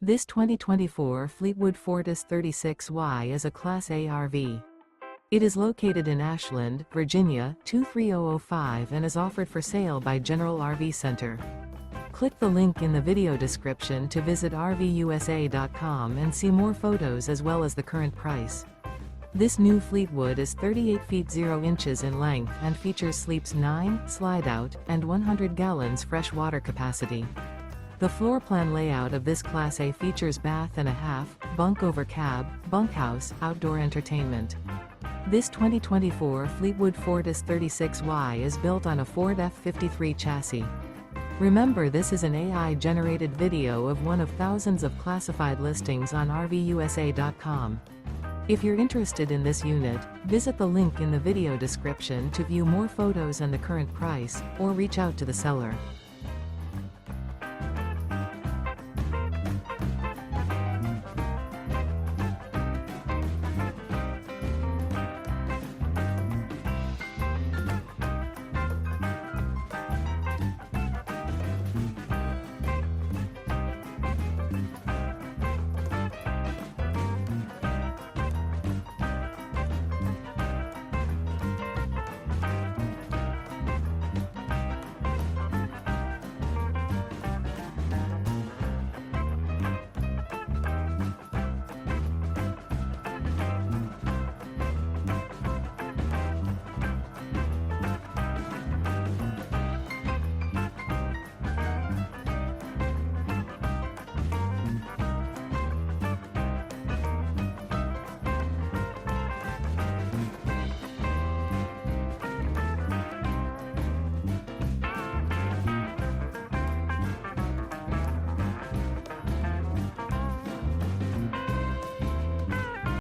This 2024 Fleetwood Fortis 36Y is a Class A RV. It is located in Ashland, Virginia, 23005 and is offered for sale by General RV Center. Click the link in the video description to visit RVUSA.com and see more photos as well as the current price. This new Fleetwood is 38 feet 0 inches in length and features sleeps 9, Slideout, and 100 gallons fresh water capacity. The floor plan layout of this Class A features bath and a half, bunk over cab, bunkhouse, outdoor entertainment. This 2024 Fleetwood Fortis 36Y is built on a Ford F-53 chassis. Remember, this is an AI-generated video of one of thousands of classified listings on RVUSA.com. If you're interested in this unit, visit the link in the video description to view more photos and the current price, or reach out to the seller.